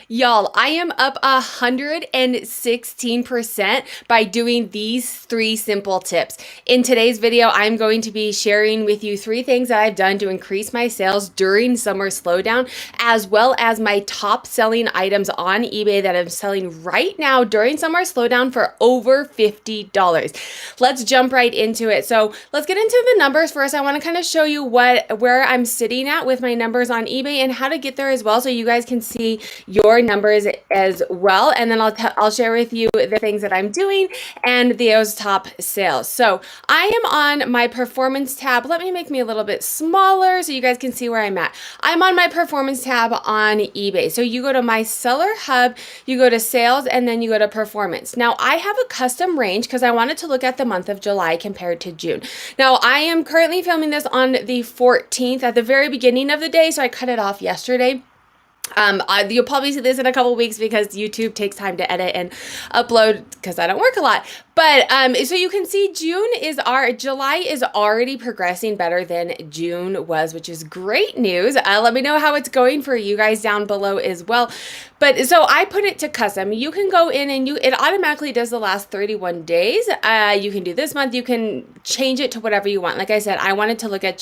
Y'all, I am up 116% by doing these 3 simple tips. In today's video, I'm going to be sharing with you 3 things that I've done to increase my sales during summer slowdown, as well as my top selling items on eBay that I'm selling right now during summer slowdown for over $50. Let's jump right into it. So let's get into the numbers first. I want to kind of show you where I'm sitting at with my numbers on eBay and how to get there as well, so you guys can see your numbers as well, and then I'll share with you the things that I'm doing and those top sales. So I am on my performance tab. Let me make me a little bit smaller so you guys can see where I'm at. I'm on my performance tab on eBay. So you go to my seller hub, you go to sales, and then you go to performance. Now I have a custom range because I wanted to look at the month of July compared to June. Now I am currently filming this on the 14th at the very beginning of the day, so I cut it off yesterday. You'll probably see this in a couple weeks because YouTube takes time to edit and upload because I don't work a lot. But so you can see July is already progressing better than June was, which is great news. Let me know how it's going for you guys down below as well. But so I put it to custom. You can go in and it automatically does the last 31 days. You can do this month. You can change it to whatever you want. Like I said, I wanted to look at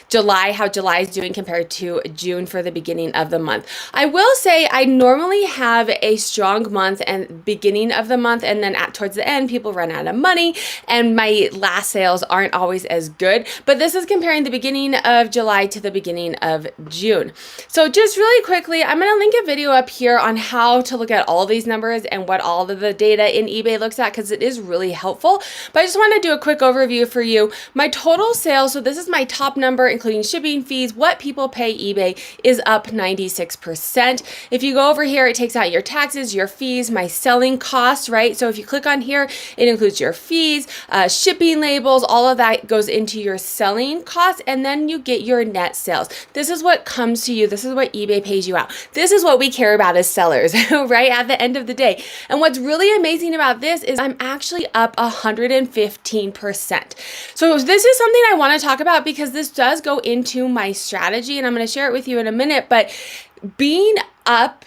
July, how July is doing compared to June for the beginning of the month. I will say I normally have a strong month and beginning of the month, and then towards the end, people run out of money and my last sales aren't always as good. But this is comparing the beginning of July to the beginning of June. So just really quickly, I'm going to link a video up here on how to look at all these numbers and what all of the data in eBay looks at, because it is really helpful. But I just want to do a quick overview for you. My total sales, so this is my top number, including shipping fees, what people pay eBay, is up 96%. If you go over here, it takes out your taxes, your fees, my selling costs, right? So if you click on here, it includes your fees, shipping labels, all of that goes into your selling costs, and then you get your net sales. This is what comes to you. This is what eBay pays you out. This is what we care about as sellers, right? At the end of the day. And what's really amazing about this is I'm actually up 115%. So this is something I want to talk about because this does go into my strategy, and I'm going to share it with you in a minute. But being up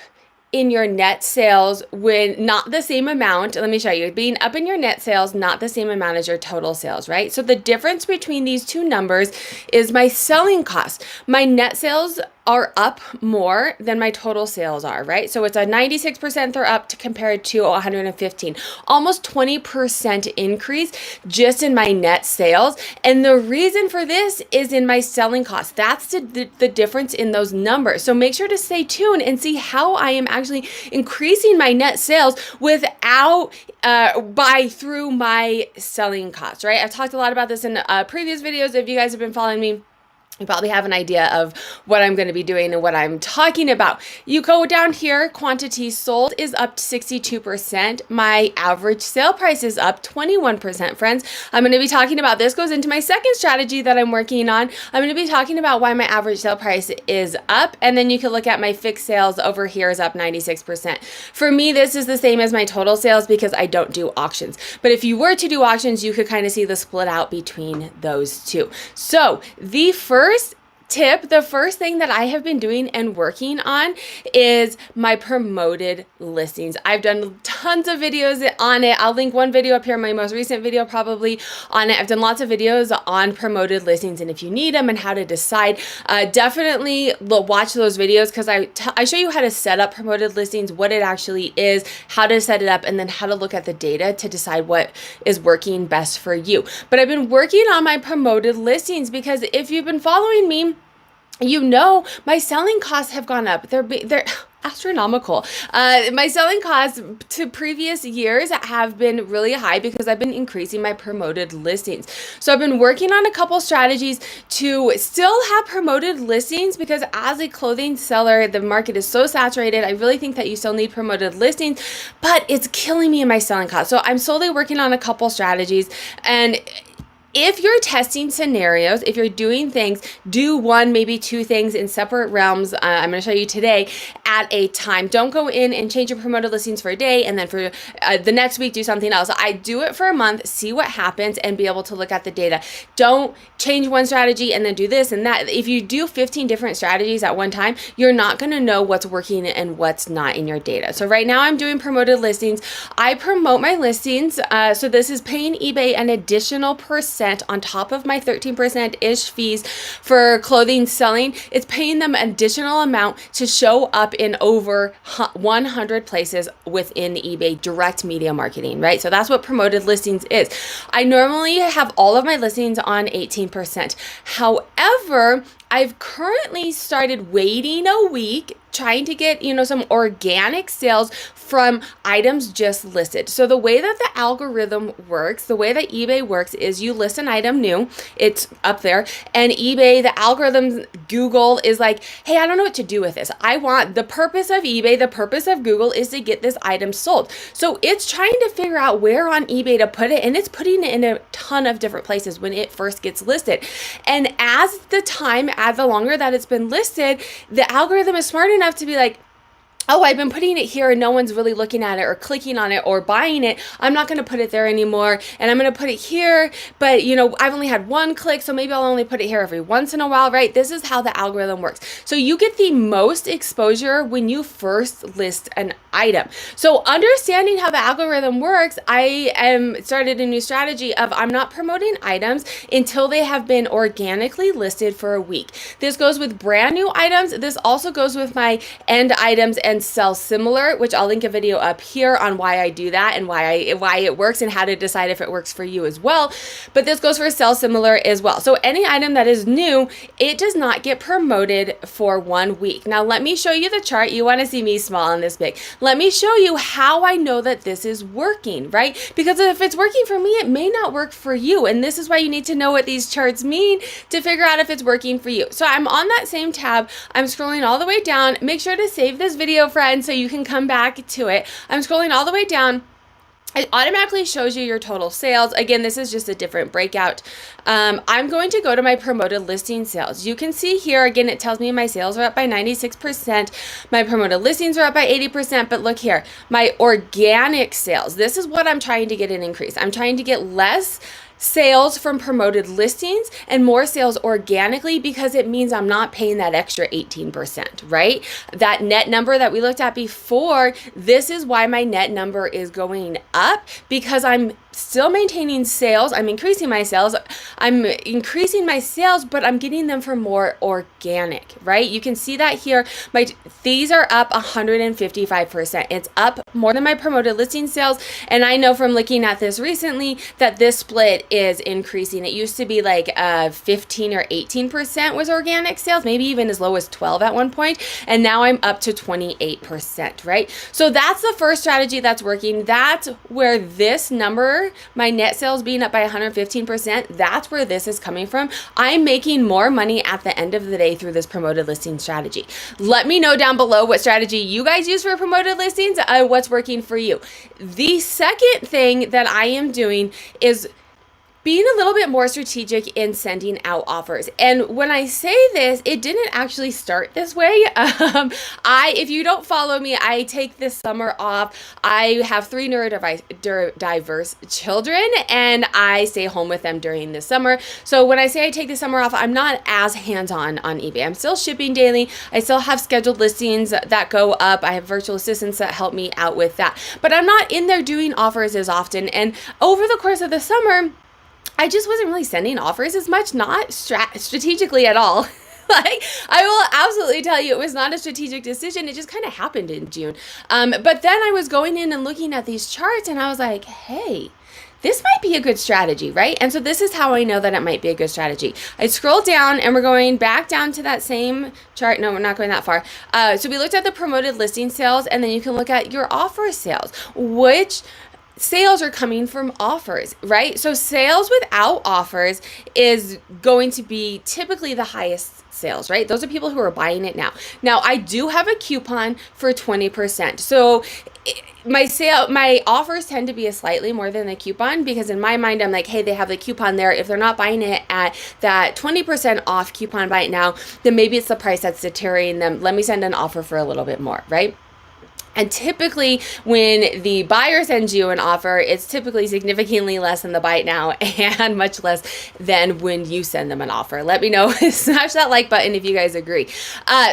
in your net sales when not the same amount, let me show you, being up in your net sales, not the same amount as your total sales, right? So the difference between these two numbers is my selling costs. My net sales are up more than my total sales are, right? So it's a 96% they're up to compared to 115, almost 20% increase just in my net sales. And the reason for this is in my selling costs. That's the difference in those numbers. So make sure to stay tuned and see how I am actually increasing my net sales without through my selling costs, right? I've talked a lot about this in previous videos. If you guys have been following me, you probably have an idea of what I'm going to be doing and what I'm talking about. You go down here, quantity sold is up 62%. My average sale price is up 21%, friends. I'm going to be talking about this, goes into my second strategy that I'm working on. I'm going to be talking about why my average sale price is up. And then you can look at my fixed sales over here is up 96%. For me, this is the same as my total sales because I don't do auctions. But if you were to do auctions, you could kind of see the split out between those two. So the first tip, the first thing that I have been doing and working on is my promoted listings. I've done tons of videos on it. I'll link one video up here, my most recent video probably on it. I've done lots of videos on promoted listings, and if you need them and how to decide, definitely watch those videos because I show you how to set up promoted listings, what it actually is, how to set it up, and then how to look at the data to decide what is working best for you. But I've been working on my promoted listings because if you've been following me, you know my selling costs have gone up. They're astronomical. My selling costs to previous years have been really high because I've been increasing my promoted listings. So I've been working on a couple strategies to still have promoted listings because as a clothing seller, the market is so saturated. I really think that you still need promoted listings, but it's killing me in my selling costs. So I'm slowly working on a couple strategies, and If you're testing scenarios, if you're doing things, do one, maybe two things in separate realms. I'm going to show you today at a time. Don't go in and change your promoted listings for a day and then for the next week do something else. I do it for a month, see what happens, and be able to look at the data. Don't change one strategy and then do this and that. If you do 15 different strategies at one time, you're not going to know what's working and what's not in your data. So right now I'm doing promoted listings. I promote my listings. So this is paying eBay an additional percent on top of my 13%-ish fees for clothing selling. It's paying them an additional amount to show up in over 100 places within eBay direct media marketing, right? So that's what promoted listings is. I normally have all of my listings on 18%. However, I've currently started waiting a week trying to get, some organic sales from items just listed. So the way that the algorithm works, the way that eBay works is you list an item new, it's up there, and eBay, the algorithm, Google is like, hey, I don't know what to do with this. The purpose of eBay, the purpose of Google is to get this item sold. So it's trying to figure out where on eBay to put it, and it's putting it in a ton of different places when it first gets listed. And as the longer that it's been listed, the algorithm is smart enough to be like, oh, I've been putting it here and no one's really looking at it or clicking on it or buying it. I'm not going to put it there anymore. And I'm going to put it here. But, I've only had one click, so maybe I'll only put it here every once in a while, right? This is how the algorithm works. So you get the most exposure when you first list an item. So understanding how the algorithm works, I am started a new strategy of I'm not promoting items until they have been organically listed for a week. This goes with brand new items. This also goes with my end items and sell similar, which I'll link a video up here on why I do that and why it works and how to decide if it works for you as well. But this goes for sell similar as well. So any item that is new, it does not get promoted for 1 week. Now let me show you the chart. You want to see me small and this big. Let me show you how I know that this is working, right? Because if it's working for me, it may not work for you. And this is why you need to know what these charts mean to figure out if it's working for you. So I'm on that same tab. I'm scrolling all the way down. Make sure to save this video, friend, so you can come back to it. I'm scrolling all the way down. It automatically shows you your total sales. Again, this is just a different breakout. I'm going to go to my promoted listing sales. You can see here, again, it tells me my sales are up by 96%. My promoted listings are up by 80%. But look here, my organic sales. This is what I'm trying to get an increase. I'm trying to get less sales from promoted listings and more sales organically because it means I'm not paying that extra 18%, right? That net number that we looked at before, this is why my net number is going up because I'm still maintaining sales. I'm increasing my sales. But I'm getting them for more organic, right? You can see that here. These are up 155%. It's up more than my promoted listing sales. And I know from looking at this recently that this split is increasing. It used to be like 15 or 18% was organic sales, maybe even as low as 12 at one point. And now I'm up to 28%, right? So that's the first strategy that's working. That's where this number, my net sales being up by 115%, that's where this is coming from. I'm making more money at the end of the day through this promoted listing strategy. Let me know down below what strategy you guys use for promoted listings, what's working for you. The second thing that I am doing is being a little bit more strategic in sending out offers. And when I say this, it didn't actually start this way. If you don't follow me, I take this summer off. I have 3 neurodiverse children and I stay home with them during the summer. So when I say I take the summer off, I'm not as hands-on on eBay. I'm still shipping daily. I still have scheduled listings that go up. I have virtual assistants that help me out with that. But I'm not in there doing offers as often. And over the course of the summer, I just wasn't really sending offers as much, not strategically at all. Like, I will absolutely tell you, it was not a strategic decision. It just kind of happened in June. But then I was going in and looking at these charts and I was like, hey, this might be a good strategy, right? And so this is how I know that it might be a good strategy. I scroll down and we're going back down to that same chart. No, we're not going that far. So we looked at the promoted listing sales and then you can look at your offer sales, which sales are coming from offers, right? So sales without offers is going to be typically the highest sales, right? Those are people who are buying it now. Now, I do have a coupon for 20%. So my offers tend to be a slightly more than the coupon, because in my mind, I'm like, hey, they have the coupon there. If they're not buying it at that 20% off coupon buy it now, then maybe it's the price that's deterring them. Let me send an offer for a little bit more, right? And typically when the buyer sends you an offer, it's typically significantly less than the buy it now and much less than when you send them an offer. Let me know, smash that like button if you guys agree.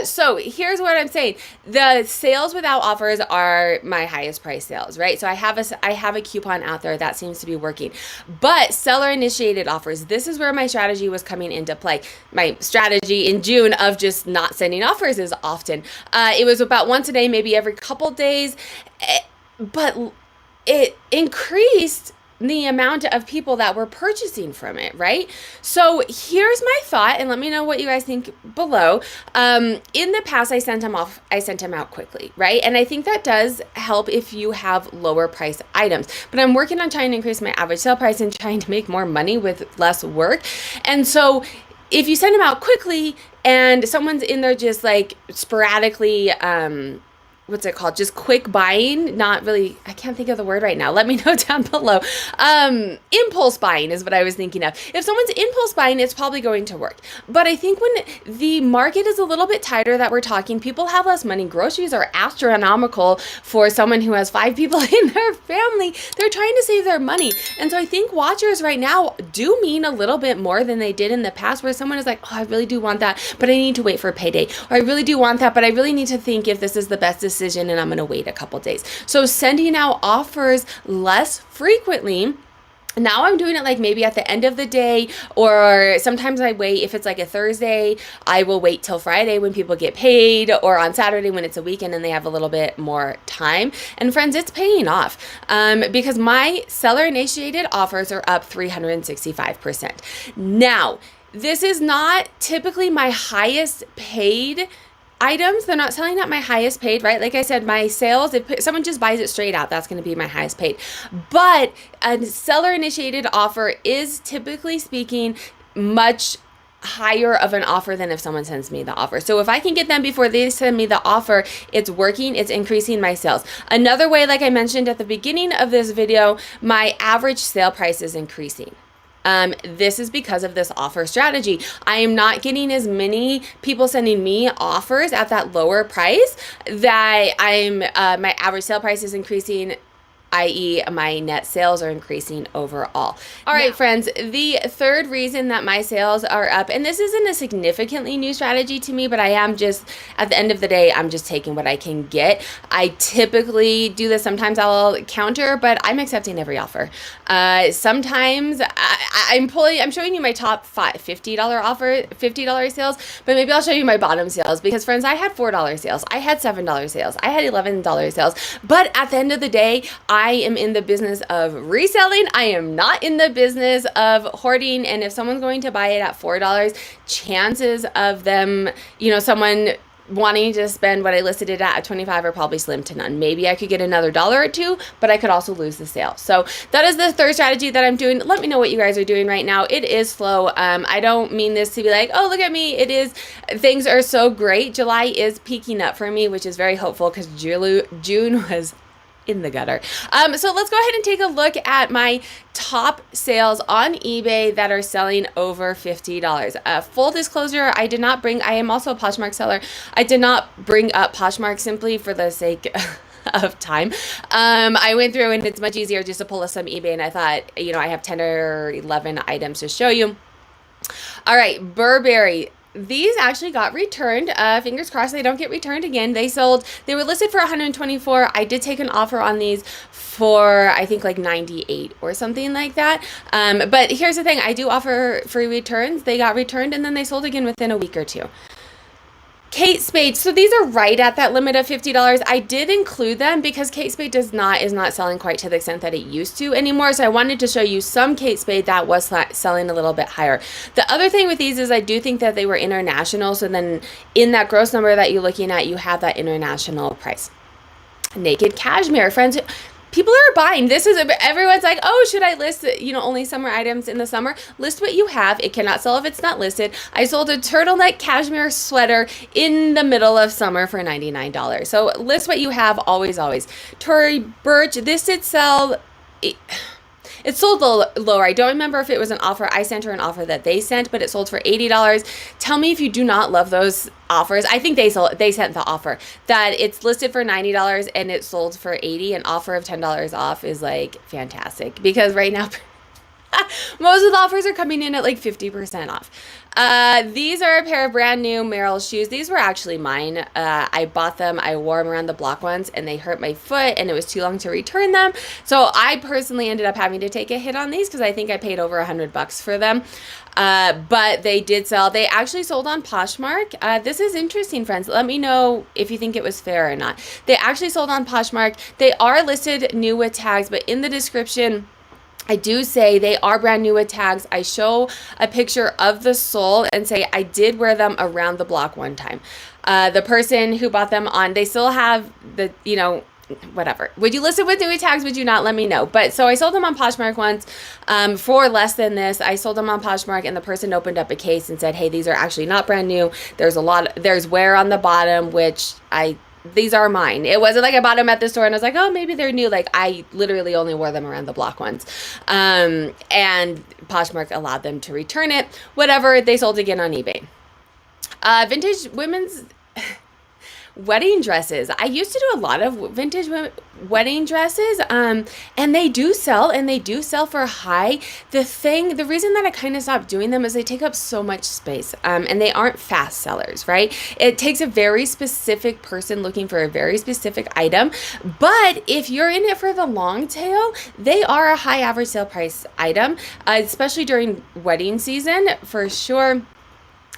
So here's what I'm saying. The sales without offers are my highest price sales, right? So I have a coupon out there that seems to be working. But seller initiated offers, this is where my strategy was coming into play. My strategy in June of just not sending offers is often. It was about once a day, maybe every couple days, but it increased the amount of people that were purchasing from it, right? So here's my thought, and let me know what you guys think below. In the past, I sent them out quickly, right? And I think that does help if you have lower price items, but I'm working on trying to increase my average sale price and trying to make more money with less work. And so if you send them out quickly and someone's in there just like sporadically, what's it called? Just quick buying, not really, I can't think of the word right now. Let me know down below. Impulse buying is what I was thinking of. If someone's impulse buying, it's probably going to work. But I think when the market is a little bit tighter that we're talking, people have less money. Groceries are astronomical for someone who has 5 people in their family. They're trying to save their money. And so I think watchers right now do mean a little bit more than they did in the past, where someone is like, oh, I really do want that, but I need to wait for payday. Or I really do want that, but I really need to think if this is the best decision and I'm going to wait a couple days. So sending out offers less frequently. Now I'm doing it like maybe at the end of the day, or sometimes I wait. If it's like a Thursday, I will wait till Friday when people get paid, or on Saturday when it's a weekend and they have a little bit more time. And friends, it's paying off because my seller initiated offers are up 365%. Now, this is not typically my highest paid items. They're not selling at my highest paid, right? Like I said, my sales, if someone just buys it straight out, that's going to be my highest paid. But a seller initiated offer is, typically speaking, much higher of an offer than if someone sends me the offer. So if I can get them before they send me the offer, it's working, it's increasing my sales. Another way, like I mentioned at the beginning of this video, my average sale price is increasing. This is because of this offer strategy. I am not getting as many people sending me offers at that lower price that my average sale price is increasing, i.e. my net sales are increasing overall. All right, friends, the third reason that my sales are up, and this isn't a significantly new strategy to me, but I am just, at the end of the day, I'm just taking what I can get. I typically do this. Sometimes I'll counter, but I'm accepting every offer. Sometimes I'm showing you my top $50 offer, $50 sales, but maybe I'll show you my bottom sales, because friends, I had $4 sales. I had $7 sales. I had $11 sales. But at the end of the day, I am in the business of reselling. I am not in the business of hoarding. And if someone's going to buy it at $4, chances of them, someone wanting to spend what I listed it at 25 are probably slim to none. Maybe I could get another $1 or $2, but I could also lose the sale. So that is the third strategy that I'm doing. Let me know what you guys are doing right now. It is slow. I don't mean this to be like, oh, look at me. It is, things are so great. July is peaking up for me, which is very hopeful, because June was in the gutter. So let's go ahead and take a look at my top sales on eBay that are selling over $50. Full disclosure, I am also a Poshmark seller. I did not bring up Poshmark simply for the sake of time. I went through, and it's much easier just to pull up some eBay, and I thought, I have 10 or 11 items to show you. All right, Burberry. These actually got returned. Fingers crossed they don't get returned again. They were listed for $124. I did take an offer on these for, I think, like $98 or something like that. But here's the thing. I do offer free returns. They got returned, and then they sold again within a week or two. Kate Spade. So these are right at that limit of $50. I did include them because Kate Spade is not selling quite to the extent that it used to anymore. So I wanted to show you some Kate Spade that was selling a little bit higher. The other thing with these is I do think that they were international. So then in that gross number that you're looking at, you have that international price. Naked Cashmere. Friends, people are buying. This is, everyone's like, oh, should I list, only summer items in the summer? List what you have. It cannot sell if it's not listed. I sold a turtleneck cashmere sweater in the middle of summer for $99. So list what you have, always, always. Tory Burch, this did sell. It sold lower. I don't remember if it was an offer. I sent her an offer that they sent, but it sold for $80. Tell me if you do not love those offers. I think they sent the offer that it's listed for $90 and it sold for $80. An offer of $10 off is like fantastic, because right now most of the offers are coming in at like 50% off. These are a pair of brand new Merrell shoes. These were actually mine. I bought them. I wore them around the block once and they hurt my foot and it was too long to return them. So I personally ended up having to take a hit on these because I think I paid over $100 for them. But they did sell. They actually sold on Poshmark. This is interesting, friends. Let me know if you think it was fair or not. They actually sold on Poshmark. They are listed new with tags, but in the description, I do say they are brand new with tags. I show a picture of the sole and say I did wear them around the block one time. The person who bought them on, they still have the, whatever. Would you list it with new tags? Would you not? Let me know. But so I sold them on Poshmark once for less than this. I sold them on Poshmark and the person opened up a case and said, hey, these are actually not brand new. There's wear on the bottom, which these are mine. It wasn't like I bought them at the store and I was like, oh, maybe they're new. Like I literally only wore them around the block once. And Poshmark allowed them to return it. Whatever, they sold again on eBay. Vintage women's wedding dresses. I used to do a lot of vintage wedding dresses, and they do sell, for high. The reason that I kind of stopped doing them is they take up so much space, and they aren't fast sellers, right? It takes a very specific person looking for a very specific item, but if you're in it for the long tail, they are a high average sale price item, especially during wedding season, for sure.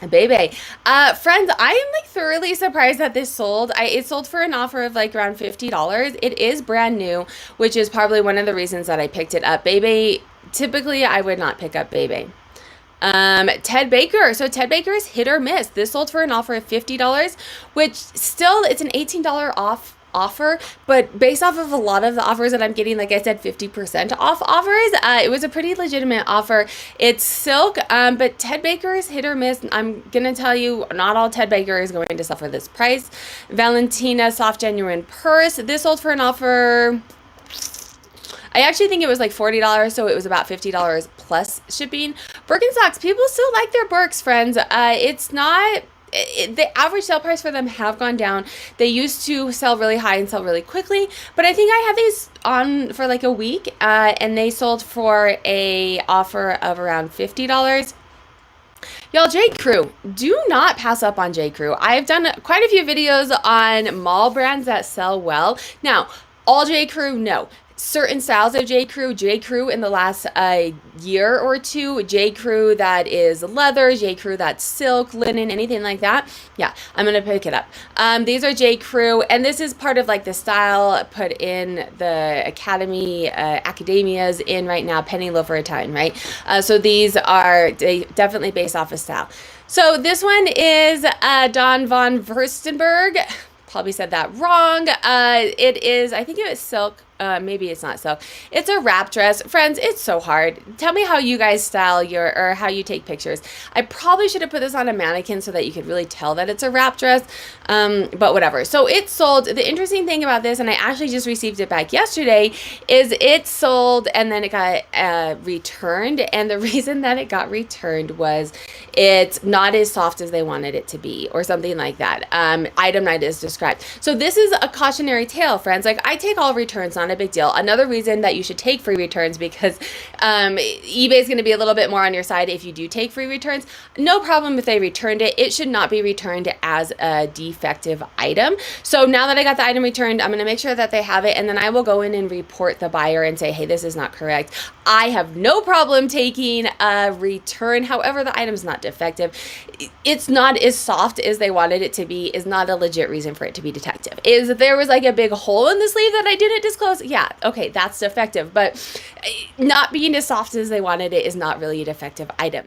Baby. Friends, I am like thoroughly surprised that this sold. It sold for an offer of like around $50. It is brand new, which is probably one of the reasons that I picked it up. Baby, typically I would not pick up Baby. Ted Baker. So Ted Baker is hit or miss. This sold for an offer of $50, which still it's an $18 off offer, but based off of a lot of the offers that I'm getting, like I said, 50% off offers, it was a pretty legitimate offer. It's silk, but Ted Baker is hit or miss. I'm gonna tell you, not all Ted Baker is going to sell for this price. Valentina soft genuine purse. This sold for an offer, I actually think it was like $40, so it was about $50 plus shipping. Birkenstocks, people still like their Birks, friends. It's not... the average sale price for them have gone down. They used to sell really high and sell really quickly, but I think I had these on for like a week, and they sold for a offer of around $50. Y'all, J. Crew, do not pass up on J. Crew. I've done quite a few videos on mall brands that sell well. Now, all J. Crew, no. Certain styles of J. Crew in the last year or two, J. Crew that is leather, J. Crew that's silk, linen, anything like that. Yeah, I'm going to pick it up. These are J. Crew, and this is part of like the style put in the academias in right now, penny loafer Italian, right? So these are definitely based off of style. So this one is Don von Furstenberg. Probably said that wrong. It is, I think it was silk. Maybe it's not silk. It's a wrap dress. Friends, it's so hard. Tell me how you guys style or how you take pictures. I probably should have put this on a mannequin so that you could really tell that it's a wrap dress, but whatever. So it sold. The interesting thing about this, and I actually just received it back yesterday, is it sold and then it got returned, and the reason that it got returned was it's not as soft as they wanted it to be, or something like that. Item night is described. So this is a cautionary tale, friends. Like, I take all returns, not a big deal. Another reason that you should take free returns, because eBay is going to be a little bit more on your side if you do take free returns. No problem if they returned it. It should not be returned as a defective item. So now that I got the item returned, I'm going to make sure that they have it, and then I will go in and report the buyer and say, hey, this is not correct. I have no problem taking a return. However, the item is not defective. It's not as soft as they wanted it to be is not a legit reason for it to be defective. Is if there was like a big hole in the sleeve that I didn't disclose, yeah, okay, that's defective. But not being as soft as they wanted it is not really a defective item.